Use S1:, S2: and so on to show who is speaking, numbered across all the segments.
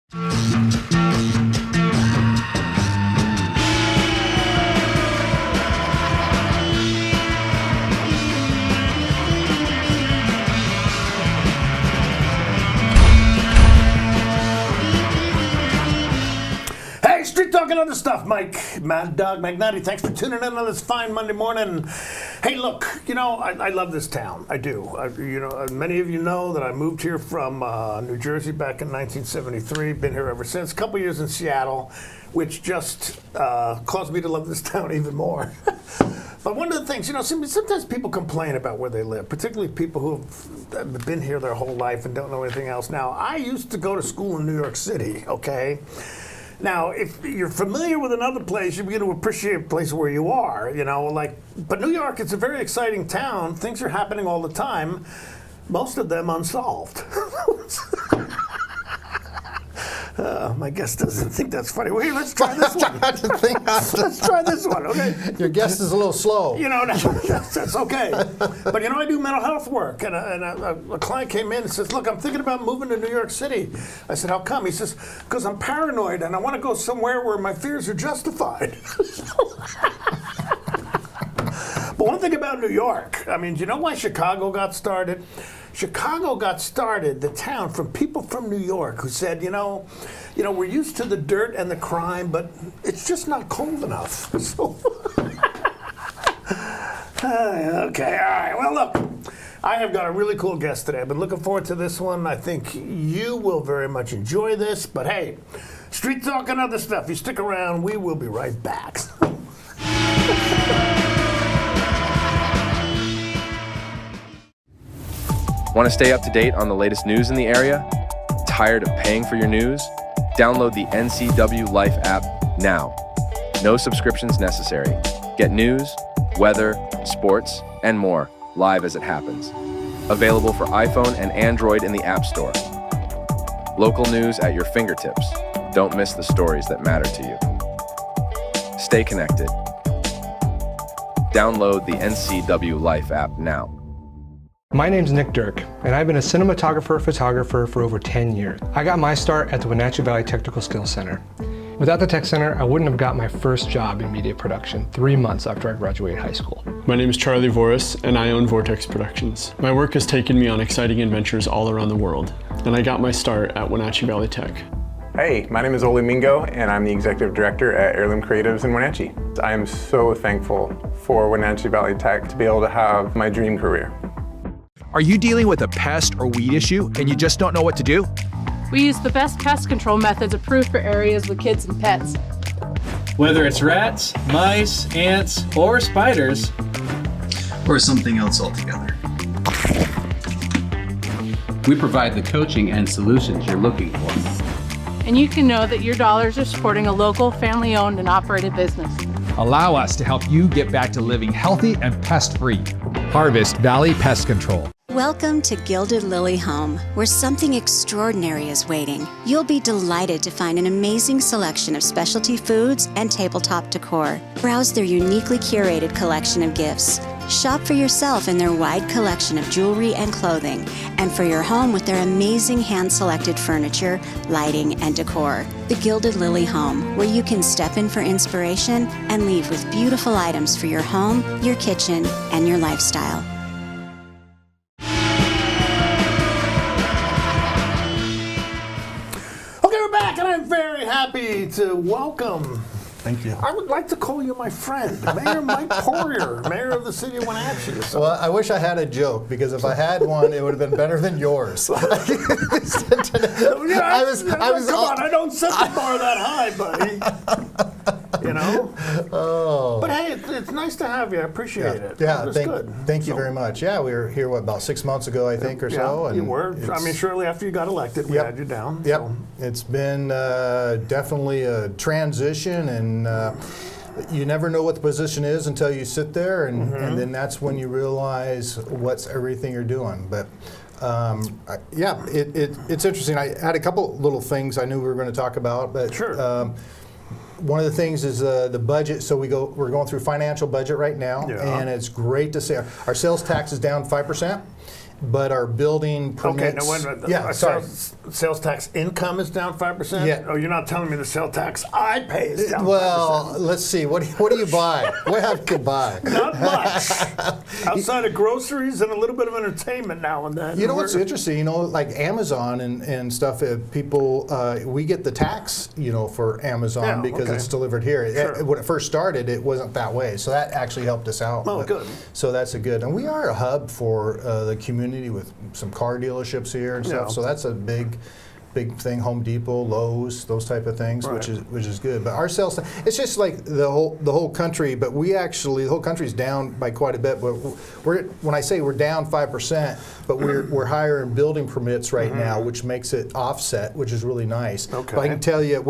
S1: Hey, Street Talking Other Stuff, Mike, Mad Dog Magnotti. Thanks for tuning in on this fine Monday morning. Hey, look, you know, I love this town. I do. Many of you know that I moved here from New Jersey back in 1973. Been here ever since. A couple years in Seattle, which just caused me to love this town even more. But one of the things, you know, sometimes people complain about where they live, particularly people who have been here their whole life and don't know anything else. Now, I used to go to school in New York City, okay? Now, if you're familiar with another place, you begin to appreciate a place where you are, you know, but New York, it's a very exciting town. Things are happening all the time, most of them unsolved. My guest doesn't think that's funny. Wait, let's try this one. Let's try this one, okay?
S2: Your guest is a little slow.
S1: You know, that's okay. But, you know, I do mental health work, and a client came in and says, look, I'm thinking about moving to New York City. I said, how come? He says, because I'm paranoid, and I want to go somewhere where my fears are justified. But one thing about New York, I mean, do you know why Chicago got started? Chicago got started, the town, from people from New York who said, you know, we're used to the dirt and the crime, but it's just not cold enough. So, okay, all right. Well, look, I have got a really cool guest today. I've been looking forward to this one. I think you will very much enjoy this. But hey, Street Talk and Other Stuff. You stick around. We will be right back.
S3: Want to stay up to date on the latest news in the area? Tired of paying for your news? Download the NCW Life app now. No subscriptions necessary. Get news, weather, sports, and more live as it happens. Available for iPhone and Android in the App Store. Local news at your fingertips. Don't miss the stories that matter to you. Stay connected. Download the NCW Life app now.
S4: My name's Nick Dirk, and I've been a cinematographer-photographer for over 10 years. I got my start at the Wenatchee Valley Technical Skills Center. Without the Tech Center, I wouldn't have got my first job in media production 3 months after I graduated high school.
S5: My name is Charlie Voris, and I own Vortex Productions. My work has taken me on exciting adventures all around the world, and I got my start at Wenatchee Valley Tech.
S6: Hey, my name is Ole Mingo, and I'm the Executive Director at Heirloom Creatives in Wenatchee. I am so thankful for Wenatchee Valley Tech to be able to have my dream career.
S7: Are you dealing with a pest or weed issue and you just don't know what to do?
S8: We use the best pest control methods approved for areas with kids and pets.
S9: Whether it's rats, mice, ants, or spiders,
S10: or something else altogether, we provide the coaching and solutions you're looking for.
S8: And you can know that your dollars are supporting a local, family-owned and operated business.
S7: Allow us to help you get back to living healthy and pest-free. Harvest Valley Pest Control.
S11: Welcome to Gilded Lily Home, where something extraordinary is waiting. You'll be delighted to find an amazing selection of specialty foods and tabletop decor. Browse their uniquely curated collection of gifts. Shop for yourself in their wide collection of jewelry and clothing, and for your home with their amazing hand-selected furniture, lighting, and decor. The Gilded Lily Home, where you can step in for inspiration and leave with beautiful items for your home, your kitchen, and your lifestyle.
S1: And I'm very happy to welcome.
S2: Thank you.
S1: I would like to call you my friend, Mayor Mike Poirier, Mayor of the City of Wenatchee.
S2: Well, I wish I had a joke, because if I had one, it would have been better than yours.
S1: Come on, I don't set the bar that high, buddy. You know?
S2: Oh.
S1: But hey, it's nice to have you. I appreciate it.
S2: Yeah, thank you very much. Yeah, we were here, about 6 months ago, I think, or so.
S1: And you were. I mean, shortly after you got elected, we had you down.
S2: Yep.
S1: So.
S2: It's been definitely a transition, and you never know what the position is until you sit there, and then that's when you realize what's everything you're doing. But it's interesting. I had a couple little things I knew we were going to talk about, but
S1: sure.
S2: One of the things is the budget. So we're going through financial budget right now, and it's great to see our sales tax is down 5%, but our building permits.
S1: Okay, now wait a minute.
S2: Yeah,
S1: Our
S2: sorry.
S1: Sales tax income is down 5%?
S2: Yeah.
S1: Oh, you're not telling me the sales tax I pay is down 5%.
S2: Well, let's see. What do you buy? What have you buy?
S1: Not much. Outside of groceries and a little bit of entertainment now and then.
S2: You know what's interesting? You know, like Amazon and stuff. People, we get the tax, for Amazon because it's delivered here.
S1: Sure.
S2: When it first started, it wasn't that way, so that actually helped us out.
S1: Oh, good.
S2: So that's a good, and we are a hub for the community with some car dealerships here and stuff.
S1: Yeah.
S2: So that's a big thing. Home Depot, Lowe's, those type of things,
S1: Right.
S2: which is good. But our sales, it's just like the whole country. But the whole country's down by quite a bit. But when I say we're down 5%, but we're higher in building permits right now, which makes it offset, which is really nice.
S1: Okay.
S2: But I can tell you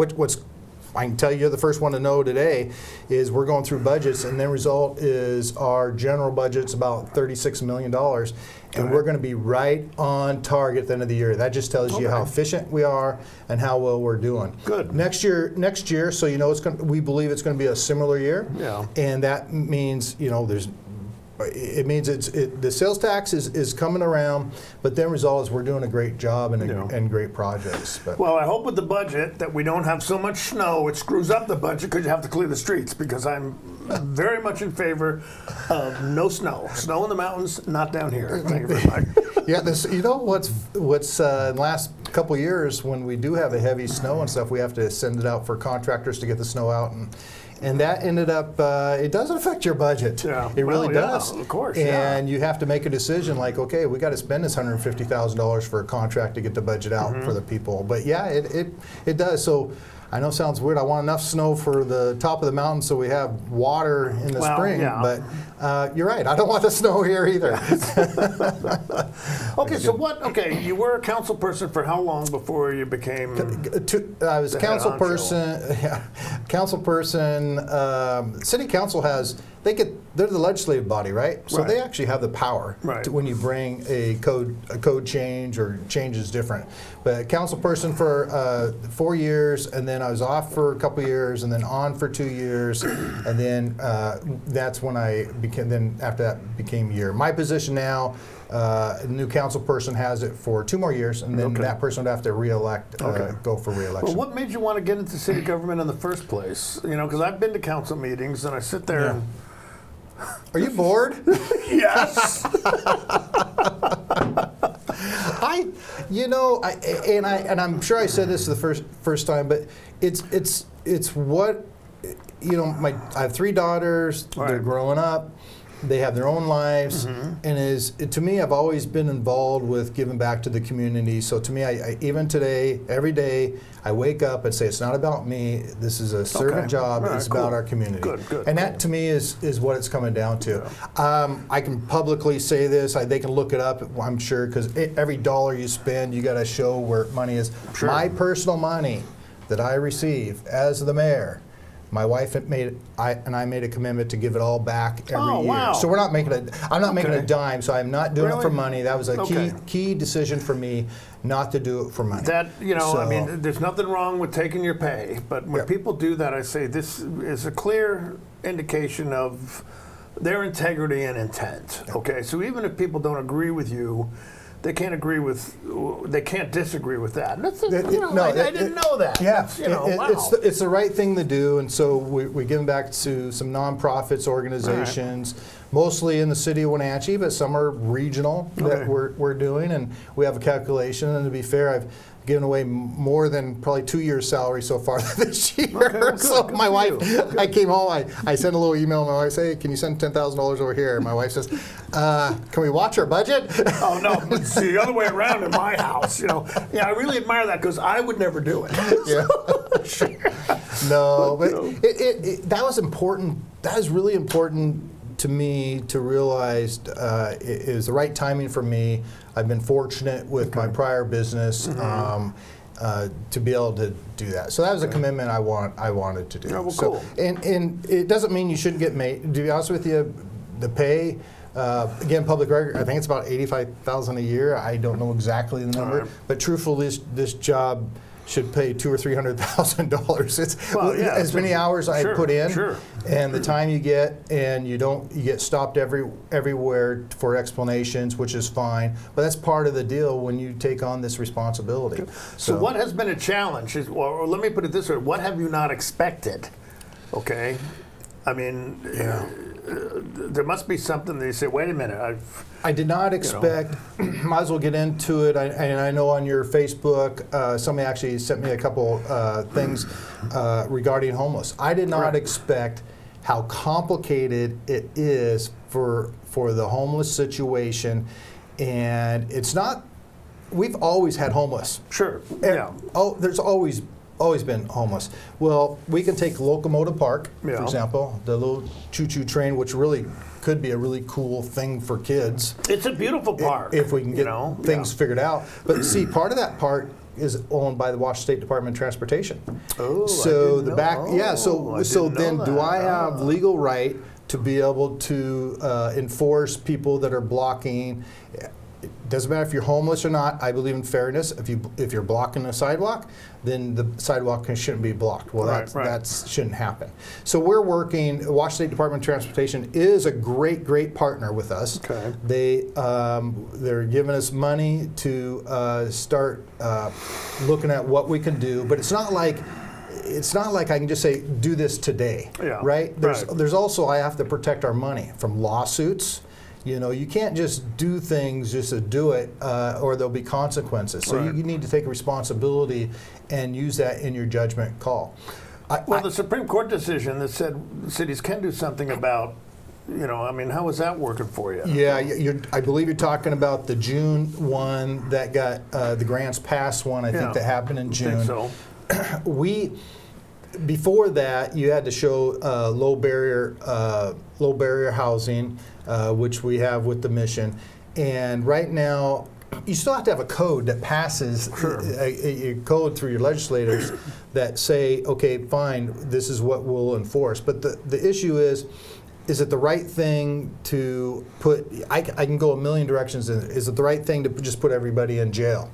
S2: I can tell you the first one to know today is we're going through budgets, and the result is our general budget's about $36 million, and we're going to be right on target at the end of the year. That just tells you how efficient we are and how well we're doing.
S1: Good.
S2: Next year, so we believe it's going to be a similar year.
S1: Yeah.
S2: And that means it means the sales tax is coming around, but then result is we're doing a great job and great projects. But
S1: Well, I hope with the budget that we don't have so much snow it screws up the budget because you have to clear the streets, because I'm very much in favor of no snow. Snow in the mountains, not down here. Thank you very much.
S2: yeah, what's in the last couple of years, when we do have a heavy snow and stuff, we have to send it out for contractors to get the snow out, and that ended up, it does affect your budget.
S1: Yeah.
S2: It really does.
S1: Of course.
S2: And you have to make a decision like, okay, we got to spend this $150,000 for a contract to get the budget out for the people. But yeah, it does. So I know it sounds weird. I want enough snow for the top of the mountain so we have water in the spring.
S1: Yeah.
S2: But you're right. I don't want the snow here either.
S1: Okay, so you were a council person for how long before you became?
S2: I was
S1: the
S2: council
S1: head honcho?
S2: person. Yeah, council person. City council they're the legislative body, right? So
S1: Right.
S2: they actually have the power when you bring a code change or changes different. But council person for 4 years, and then I was off for a couple years, and then on for 2 years, and then that's when I became. Then after that became year. My position now. A new council person has it for 2 more years, and then that person would have to go for re-election.
S1: Well, what made you want to get into city government in the first place? Because I've been to council meetings and I sit there and.
S2: Are you bored?
S1: Yes.
S2: I'm sure I said this the first time, but it's what I have 3 daughters. They're growing up. They have their own lives, and to me, I've always been involved with giving back to the community. So to me, I even today, every day, I wake up and say, it's not about me. This is a servant job.
S1: All right,
S2: it's
S1: cool.
S2: about our community.
S1: Good.
S2: And that to me is what it's coming down to. I can publicly say this. They can look it up, I'm sure, because every dollar you spend, you got to show where money is.
S1: Sure.
S2: My personal money that I receive as the mayor. My wife I made a commitment to give it all back every year.
S1: Wow.
S2: So I'm not making a dime, so I'm not doing it for money. That was a key decision for me not to do it for money.
S1: There's nothing wrong with taking your pay, but when people do that, I say this is a clear indication of their integrity and intent. Okay, so even if people don't agree with you, they can't disagree with that. That's I didn't know that.
S2: Yeah,
S1: wow.
S2: it's the right thing to do, and so we give back to some nonprofits, organizations, mostly in the city of Wenatchee, but some are regional that we're doing, and we have a calculation. And to be fair, I've given away more than probably 2 years' salary so far this year.
S1: Good,
S2: so
S1: good
S2: my
S1: for
S2: wife,
S1: you.
S2: I came home, I sent a little email to my wife, say, hey, can you send $10,000 over here? And my wife says, can we watch our budget?
S1: Oh no, but it's the other way around in my house. I really admire that because I would never do it.
S2: No, but that was important. That is really important to me to realize it is the right timing for me. I've been fortunate with my prior business to be able to do that. So that was a commitment I wanted to do.
S1: Oh, well, cool.
S2: And it doesn't mean you shouldn't get made. To be honest with you, the pay. Again, public record, I think it's about $85,000 a year. I don't know exactly the number, but truthfully, this job should pay $200,000 or $300,000. It's as many hours I put in, and the time you get, and you get stopped everywhere for explanations, which is fine. But that's part of the deal when you take on this responsibility.
S1: So what has been a challenge? Or let me put it this way: what have you not expected? Okay, I mean, there must be something that you say, wait a minute,
S2: I did not expect, might as well get into it, and I know on your Facebook, somebody actually sent me a couple things regarding homeless. I did not expect how complicated it is for the homeless situation, and it's not, we've always had homeless.
S1: Sure,
S2: there's always been homeless. Well, we can take Locomotive Park, for example, the little choo-choo train, which really could be a really cool thing for kids.
S1: It's a beautiful park.
S2: If we can get things figured out. But see, part of that park is owned by the Washington State Department of Transportation.
S1: Oh,
S2: so the back, so then do I have legal right to be able to enforce people that are blocking? It doesn't matter if you're homeless or not. I believe in fairness. If you're blocking a sidewalk, then the sidewalk shouldn't be blocked. Well, that shouldn't happen. So we're working. Washington State Department of Transportation is a great partner with us.
S1: Okay.
S2: They're giving us money to start looking at what we can do. But it's not like I can just say do this today. Right? There's also, I have to protect our money from lawsuits. You know, you can't just do things just to do it, or there'll be consequences. So you need to take responsibility and use that in your judgment call.
S1: The Supreme Court decision that said cities can do something about, I mean, how is that working for you?
S2: Yeah, I believe you're talking about the June one that got the grants passed one. I think that happened in June.
S1: I think so.
S2: Before that, you had to show low barrier housing, which we have with the mission. And right now, you still have to have a code that passes a code through your legislators that say, okay, fine, this is what we'll enforce. But the issue is it the right thing to put? I can go a million directions. Is it the right thing to just put everybody in jail?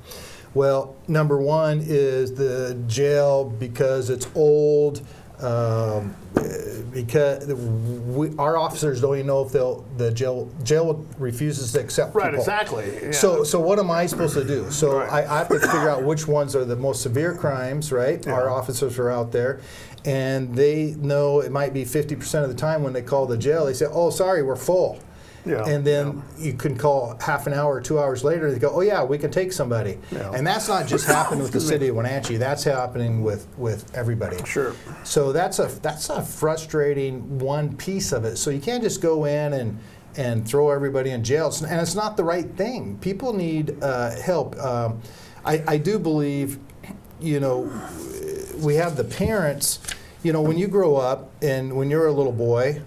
S2: Well, number one is the jail because it's old, because our officers don't even know if the jail refuses to accept people.
S1: Right, exactly. Yeah.
S2: So what am I supposed to do? So I have to figure out which ones are the most severe crimes, right? Our officers are out there, and they know it might be 50% of the time when they call the jail, they say, oh, sorry, we're full. And then you can call half an hour or 2 hours later, they go, oh yeah, we can take somebody. And that's not just happening with the city of Wenatchee, that's happening with everybody.
S1: Sure.
S2: So that's a frustrating one piece of it. So you can't just go in and throw everybody in jail. And it's not the right thing. People need help. I do believe, we have the parents, when you grow up and when you're a little boy,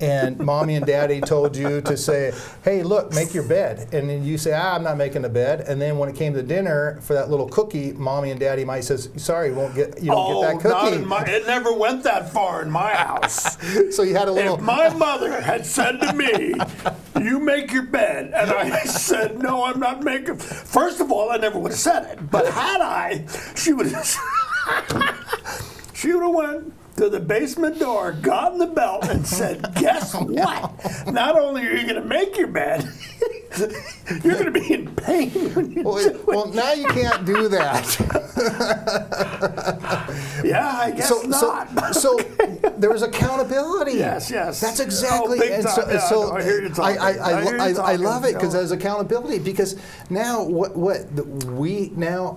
S2: and mommy and daddy told you to say, hey, look, make your bed. And then you say, I'm not making the bed. And then when it came to dinner for that little cookie, mommy and daddy might say, sorry, you don't get that cookie.
S1: It never went that far in my house.
S2: So you had a little...
S1: If my mother had said to me, you make your bed, and I said, no, I'm not making... First of all, I never would have said it. But had I, she would have went to the basement door, gotten the belt, and said, guess what? Not only are you going to make your bed, you're going to be in pain when you do it.
S2: Well, now you can't do that.
S1: Yeah, I guess not.
S2: So there was accountability.
S1: Yes.
S2: That's exactly.
S1: Big time. I hear you talking.
S2: I love it because there's accountability. Because now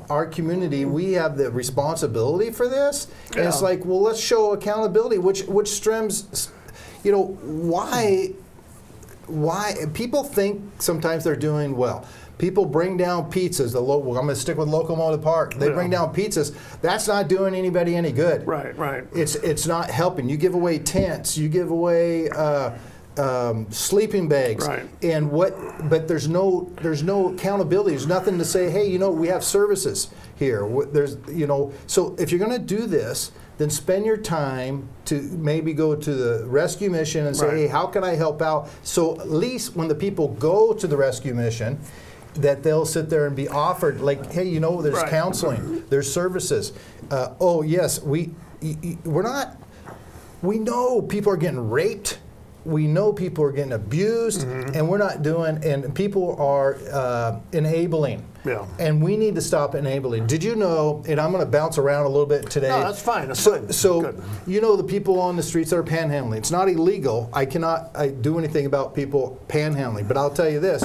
S2: our community, we have the responsibility for this, and it's like, well, let's show accountability, which stems, why people think sometimes they're doing well. People bring down pizzas. I'm going to stick with Locomotive Park. They bring down pizzas. That's not doing anybody any good.
S1: Right.
S2: It's not helping. You give away tents. You give away sleeping bags.
S1: Right.
S2: But there's no accountability. There's nothing to say, hey, we have services here. So if you're going to do this, then spend your time to maybe go to the rescue mission and say, hey, how can I help out? So at least when the people go to the rescue mission, that they'll sit there and be offered, like, hey, there's
S1: Right.
S2: counseling, there's services. Oh yes, we're not. We know people are getting raped. We know people are getting abused, and we're not doing. And people are enabling.
S1: Yeah.
S2: And we need to stop enabling. Did you know? And I'm going to bounce around a little bit today.
S1: No, that's fine. That's
S2: so,
S1: fine.
S2: so
S1: Good.
S2: the people on the streets that are panhandling. It's not illegal. I cannot do anything about people panhandling. But I'll tell you this: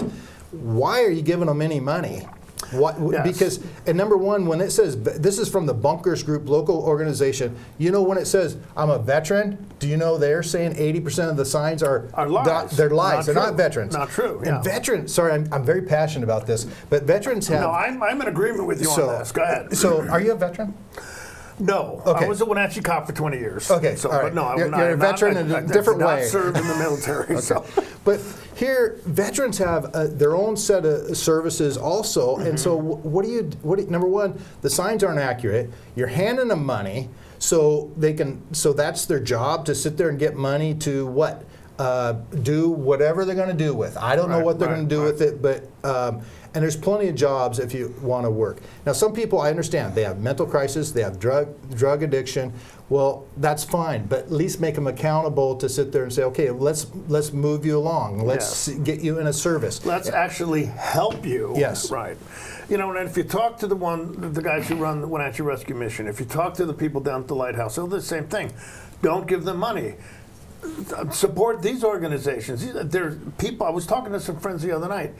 S2: why are you giving them any money? What,
S1: Yes.
S2: Because, and number one, when it says, this is from the Bunkers Group local organization, when it says, I'm a veteran, do you know they're saying 80% of the signs are
S1: lies.
S2: They're lies.
S1: Not
S2: They're
S1: true.
S2: not veterans.
S1: Not true, yeah.
S2: And veterans, sorry, I'm very passionate about this, but veterans have.
S1: No, I'm in agreement with you on this. Go ahead.
S2: So, are you a veteran?
S1: No,
S2: Okay.
S1: I was a Wenatchee cop for 20 years.
S2: Okay,
S1: so,
S2: all right.
S1: but no,
S2: You're a veteran in a different way.
S1: I did not serve in the military. So.
S2: But here, veterans have their own set of services also, and so what do you? Number one, the signs aren't accurate. You're handing them money, so they can. So that's their job, to sit there and get money to what? Do whatever they're going to do with. I don't know what they're going to do with it, but and there's plenty of jobs if you want to work. Now, some people, I understand, they have mental crisis, they have drug addiction. Well, that's fine, but at least make them accountable to sit there and say, okay, let's move you along. Let's get you in a service.
S1: Let's actually help you.
S2: Yes.
S1: Right. And if you talk to the guys who run the Wenatchee Rescue Mission, if you talk to the people down at the lighthouse, they'll do the same thing. Don't give them money. Support these organizations. There's people. I was talking to some friends the other night.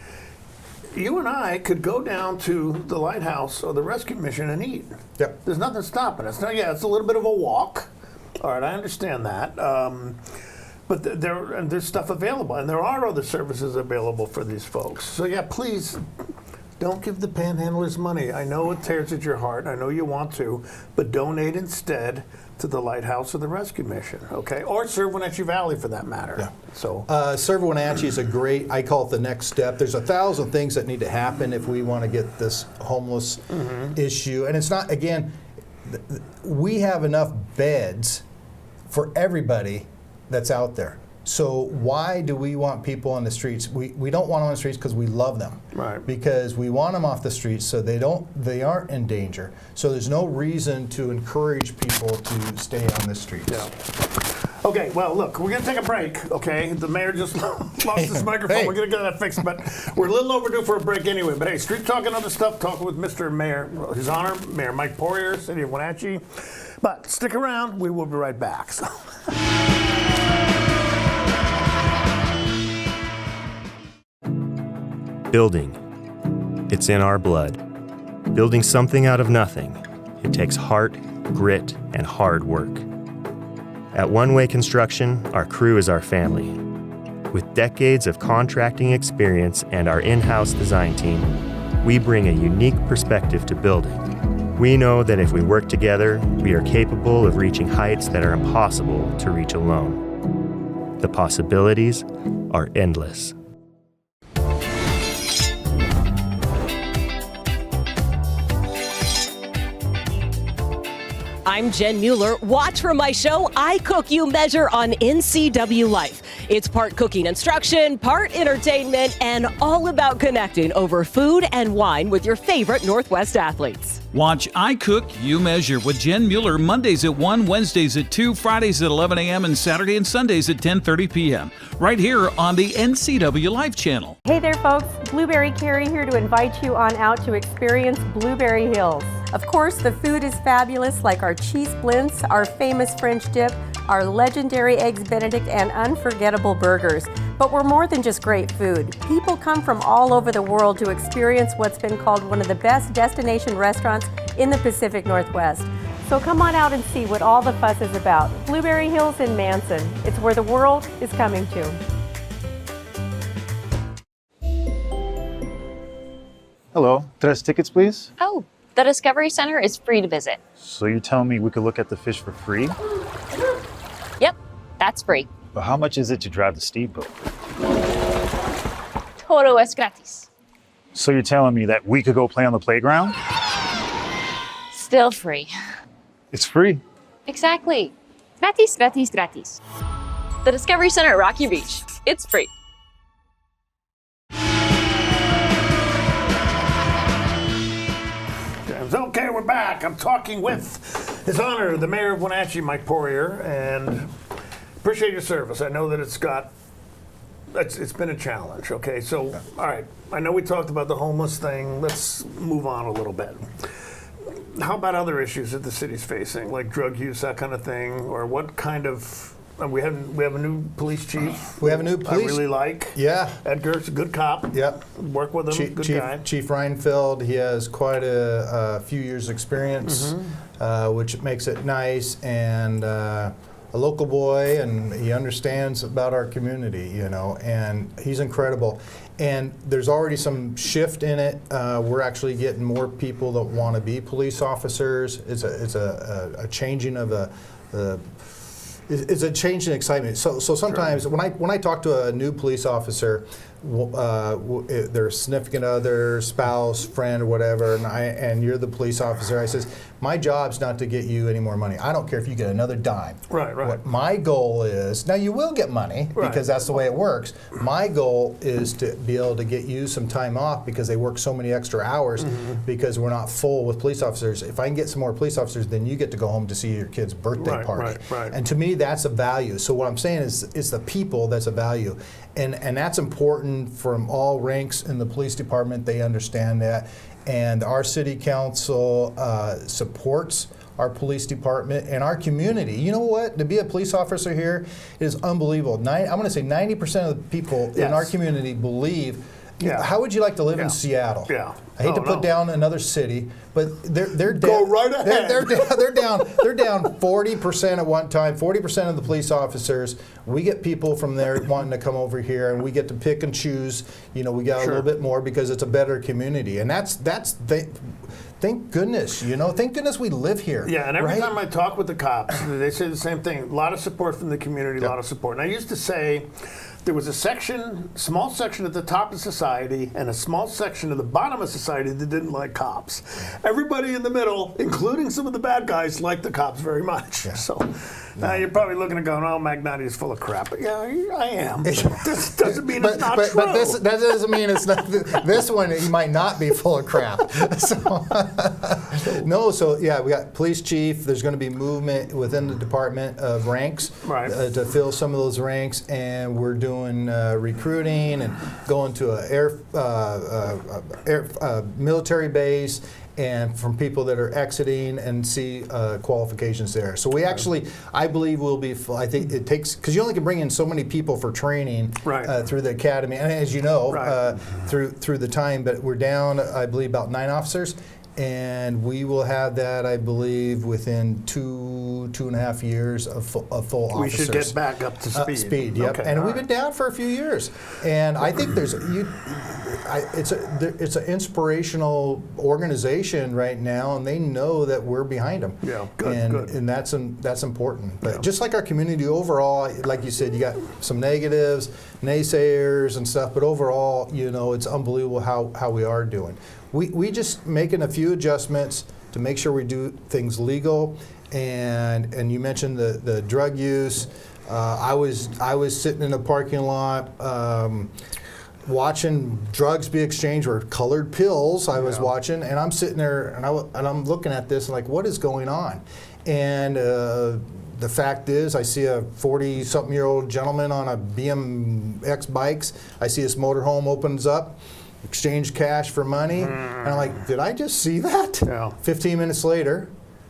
S1: You and I could go down to the lighthouse or the rescue mission and eat.
S2: Yep.
S1: There's nothing stopping us. Now, it's a little bit of a walk. All right, I understand that. But there's stuff available, and there are other services available for these folks. So please don't give the panhandlers money. I know it tears at your heart. I know you want to, but donate instead to the lighthouse or the rescue mission, okay? Or serve Wenatchee Valley for that matter.
S2: Yeah.
S1: So
S2: Serve Wenatchee is a great, I call it the next step. There's 1,000 things that need to happen if we want to get this homeless issue. And it's not, again, we have enough beds for everybody that's out there. So why do we want people on the streets? We don't want them on the streets because we love them.
S1: Right.
S2: Because we want them off the streets so they aren't in danger. So there's no reason to encourage people to stay on the streets.
S1: Yeah. Okay, well, look, we're going to take a break, okay? The mayor just lost his microphone.
S2: Hey.
S1: We're going to get that fixed, but we're a little overdue for a break anyway. But hey, Street Talk and other stuff, talking with Mr. Mayor, His Honor, Mayor Mike Poirier, City of Wenatchee. But stick around. We will be right back. So.
S12: Building. It's in our blood. Building something out of nothing. It takes heart, grit, and hard work. At One Way Construction, our crew is our family. With decades of contracting experience and our in-house design team, we bring a unique perspective to building. We know that if we work together, we are capable of reaching heights that are impossible to reach alone. The possibilities are endless.
S13: I'm Jen Mueller. Watch for my show, I Cook, You Measure on NCW Life. It's part cooking instruction, part entertainment, and all about connecting over food and wine with your favorite Northwest athletes.
S14: Watch I Cook, You Measure with Jen Mueller Mondays at 1, Wednesdays at 2, Fridays at 11 a.m., and Saturday and Sundays at 10:30 p.m. right here on the NCW Life channel.
S15: Hey there, folks. Blueberry Carrie here to invite you on out to experience Blueberry Hills. Of course, the food is fabulous, like our cheese splints, our famous French dip, our legendary Eggs Benedict, and unforgettable burgers. But we're more than just great food. People come from all over the world to experience what's been called one of the best destination restaurants in the Pacific Northwest. So come on out and see what all the fuss is about. Blueberry Hills in Manson. It's where the world is coming to.
S16: Hello, 3 tickets, please.
S17: Oh, the Discovery Center is free to visit.
S16: So you're telling me we could look at the fish for free?
S17: Yep, that's free.
S16: But how much is it to drive the steamboat?
S17: Todo es gratis.
S16: So you're telling me that we could go play on the playground?
S17: Still free.
S16: It's free.
S17: Exactly. Gratis, gratis, gratis. The Discovery Center at Rocky Beach. It's free.
S1: back. I'm talking with His Honor, the Mayor of Wenatchee, Mike Poirier, and appreciate your service. I know that it's been a challenge, okay? So, all right, I know we talked about the homeless thing. Let's move on a little bit. How about other issues that the city's facing, like drug use, that kind of thing, or what kind of... We have a new police chief.
S2: We have a new police.
S1: I really like.
S2: Yeah.
S1: Edgar's a good cop.
S2: Yep.
S1: Work with him. Good guy.
S2: Chief Reinfeld. He has quite a few years' experience, which makes it nice. And a local boy, and he understands about our community, you know. And he's incredible. And there's already some shift in it. We're actually getting more people that want to be police officers. It's a changing of It's a change in excitement. So sometimes when I talk to a new police officer, their significant other, spouse, friend, or whatever, and you're the police officer, I says, my job's not to get you any more money. I don't care if you get another dime.
S1: Right.
S2: What my goal is, now you will get money because that's the way it works. My goal is to be able to get you some time off because they work so many extra hours because we're not full with police officers. If I can get some more police officers, then you get to go home to see your kid's birthday party.
S1: Right.
S2: And to me, that's a value. So what I'm saying is it's the people that's a value. And that's important from all ranks in the police department. They understand that. And our city council supports our police department and our community. You know what? To be a police officer here is unbelievable. I'm going to say 90% of the people in our community believe. How would you like to live in Seattle? I hate to put down another city, but they're
S1: Go right ahead.
S2: They're down 40% at one time. 40% of the police officers. We get people from there wanting to come over here, and we get to pick and choose. You know, we got a little bit more because it's a better community, and that's thank goodness. You know, thank goodness we live here.
S1: Yeah, and every time I talk with the cops, they say the same thing. A lot of support from the community. A lot of support. And I used to say, there was a small section at the top of society and a small section at the bottom of society that didn't like cops. Everybody in the middle, including some of the bad guys, liked the cops very much. So you're probably looking and going, oh, Magnotti is full of crap. But yeah, I am. This doesn't mean it's not true.
S2: But that doesn't mean it's not. This one, he might not be full of crap. We got police chief. There's going to be movement within the department of ranks to fill some of those ranks, and we're doing recruiting and going to a military base, and from people that are exiting and see qualifications there. So we actually, I believe we'll be, I think it takes, because you only can bring in so many people for training through the academy, and as you know, through the time, but we're down, I believe, about 9 officers. And we will have that, I believe, within 2.5 years of full officers.
S1: We should get back up to speed.
S2: Yep.
S1: Okay,
S2: and we've been down for a few years. And I think it's an inspirational organization right now, and they know that we're behind them.
S1: Yeah, good.
S2: And that's important. But just like our community overall, like you said, you got some negatives, naysayers and stuff, but overall, you know, it's unbelievable how we are doing. We just making a few adjustments to make sure we do things legal, and you mentioned the drug use. I was sitting in a parking lot watching drugs be exchanged, or colored pills. I was watching, and I'm sitting there and I'm looking at this and like, what is going on? And the fact is, I see a 40-something-year-old gentleman on a BMX bikes. I see this motorhome opens up, exchange cash for money, and I'm like, did I just see that? 15 minutes later,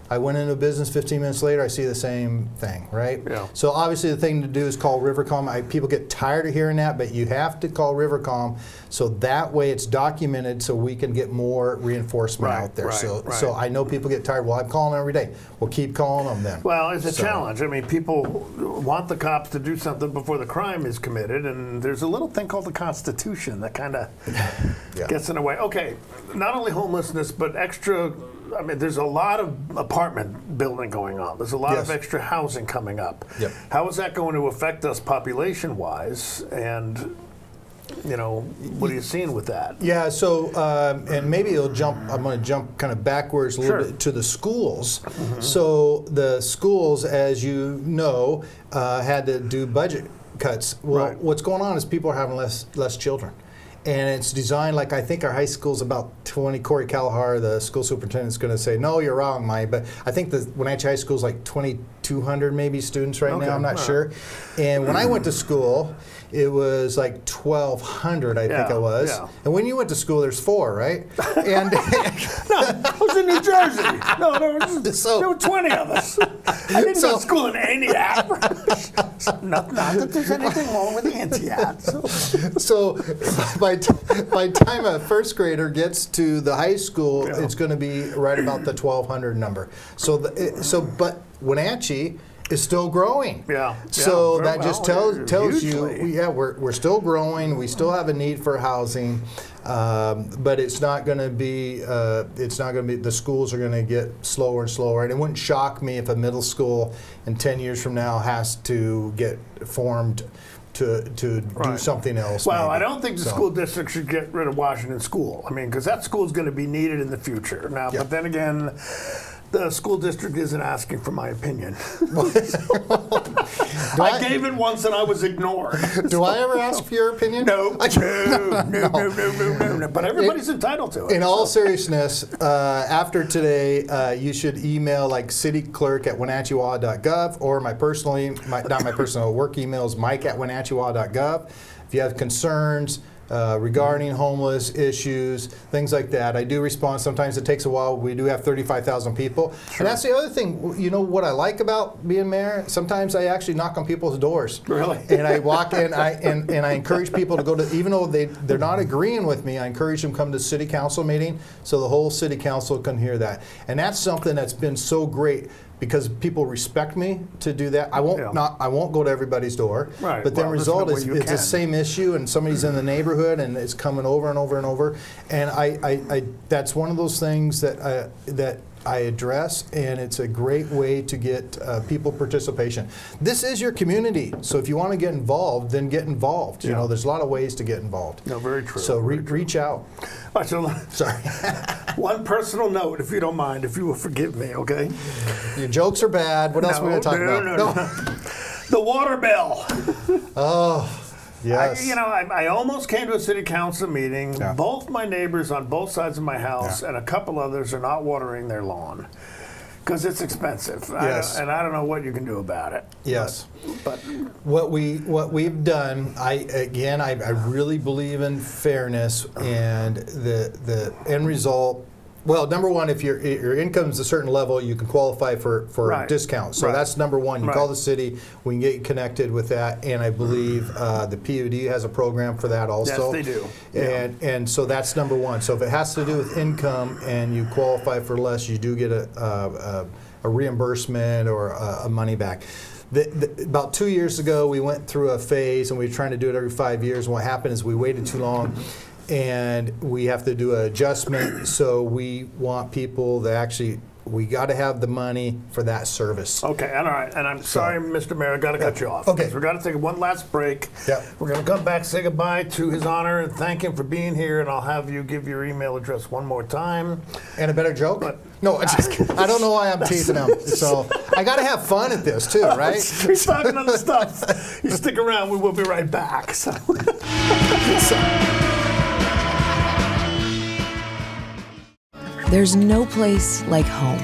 S2: I went into business. 15 minutes later, I see the same thing, right? So obviously the thing to do is call Rivercom. People get tired of hearing that, but you have to call Rivercom, so that way it's documented, so we can get more reinforcement out there. So I know people get tired. Well, I'm calling them every day. We'll keep calling them then.
S1: Well, it's a challenge. I mean, people want the cops to do something before the crime is committed, and there's a little thing called the Constitution that kind of gets in the way. Okay, not only homelessness, but extra. I mean, there's a lot of apartment building going on. There's a lot of extra housing coming up. How is that going to affect us population-wise? And, you know, what are you seeing with that?
S2: Yeah, so, and maybe I'm going to jump kind of backwards a little bit to the schools. So the schools, as you know, had to do budget cuts. Well, what's going on is people are having less children. And it's designed like, I think our high school's about 20. Corey Kalahar, the school superintendent, is going to say, no, you're wrong, Mike. But I think the Wenatchee High School is like 2,200 maybe students right now. I'm not sure. And when I went to school, it was like 1,200, I think it was.
S1: Yeah.
S2: And when you went to school, there's 4, right? And
S1: No, I was in New Jersey. No, there were 20 of us. I didn't go to school in Antioch. Not that there's anything wrong with Antioch.
S2: So by time a first grader gets to the high school, it's going to be right about the 1,200 number. But Wenatchee is still growing. So that just tells you, we're still growing. We still have a need for housing, but it's not going to be. The schools are going to get slower and slower. And it wouldn't shock me if a middle school in 10 years from now has to get formed to do something else.
S1: Well,
S2: maybe.
S1: I don't think the school district should get rid of Washington School. I mean, because that school is going to be needed in the future. Now, but then again, the school district isn't asking for my opinion. I gave it once and I was ignored.
S2: Do I ever ask for your opinion?
S1: No. But everybody's entitled to it.
S2: In all seriousness, after today, you should email like cityclerk@wenatcheewa.gov or my personal work email is mike@wenatcheewa.gov. If you have concerns regarding homeless issues, things like that. I do respond. Sometimes it takes a while. We do have 35,000 people. Sure. And that's the other thing. You know what I like about being mayor? Sometimes I actually knock on people's doors.
S1: Really?
S2: And I walk in and I encourage people to go to, even though they're not agreeing with me, I encourage them to come to city council meeting so the whole city council can hear that. And that's something that's been so great, because people respect me to do that. I won't go to everybody's door.
S1: Right.
S2: But the result is it's the same issue, and somebody's in the neighborhood, and it's coming over and over and over. And I that's one of those things that I address, and it's a great way to get people participation. This is your community, so if you want to get involved, then get involved. You know, there's a lot of ways to get involved.
S1: No, very true.
S2: So reach out.
S1: All right, so
S2: sorry.
S1: One personal note, if you don't mind, if you will forgive me, okay?
S2: Your jokes are bad. What else are we going to talk about?
S1: No. The water bill.
S2: Oh. Yes.
S1: I almost came to a city council meeting. Yeah. Both my neighbors on both sides of my house and a couple others are not watering their lawn because it's expensive.
S2: Yes.
S1: And I don't know what you can do about it.
S2: Yes.
S1: But
S2: what we've done, I really believe in fairness, and the end result. Well, number one, if your income is a certain level, you can qualify for a discount. So that's number one. You call the city, we can get you connected with that, and I believe the PUD has a program for that also.
S1: Yes, they do.
S2: And so that's number one. So if it has to do with income and you qualify for less, you do get a reimbursement or a money back. About 2 years ago, we went through a phase, and we were trying to do it every 5 years. And what happened is we waited too long. And we have to do an adjustment, so we want people that we got to have the money for that service.
S1: Okay, all right. And I'm sorry, Mr. Mayor, I got to cut you off.
S2: Okay.
S1: We've got to take one last break.
S2: Yep.
S1: We're going to come back, say goodbye to His Honor, and thank him for being here, and I'll have you give your email address one more time.
S2: And a better joke? No, I don't know why I'm teasing him. So I got to have fun at this, too, right?
S1: He's talking other stuff. You stick around. We will be right back.
S18: There's no place like home,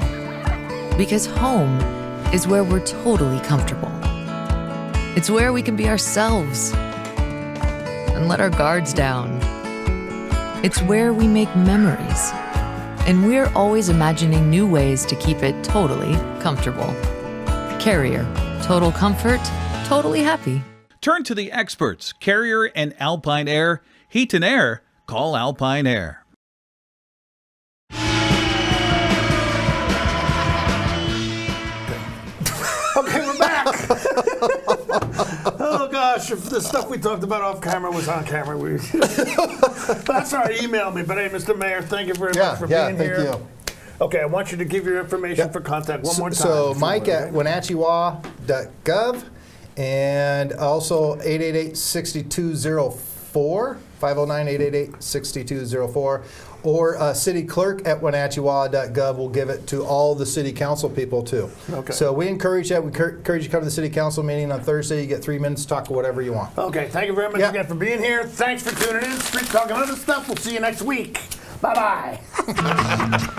S18: because home is where we're totally comfortable. It's where we can be ourselves and let our guards down. It's where we make memories, and we're always imagining new ways to keep it totally comfortable. Carrier, total comfort, totally happy.
S14: Turn to the experts, Carrier and Alpine Air. Heat and air, call Alpine Air.
S1: Okay, we're back. Oh gosh, if the stuff we talked about off camera was on camera, that's all right. Email me. But hey, Mr. Mayor, thank you very much for being here.
S2: Thank you.
S1: Okay, I want you to give your information for contact one more time.
S2: So Mike at wenatcheewa.gov, and also 888-6205. 509-888-6204, or city clerk at wenatcheewa.gov will give it to all the city council people too.
S1: Okay.
S2: So we encourage that. We encourage you to come to the city council meeting on Thursday. You get 3 minutes to talk whatever you want.
S1: Okay, thank you very much again for being here. Thanks for tuning in. Street Talk and other stuff. We'll see you next week. Bye-bye.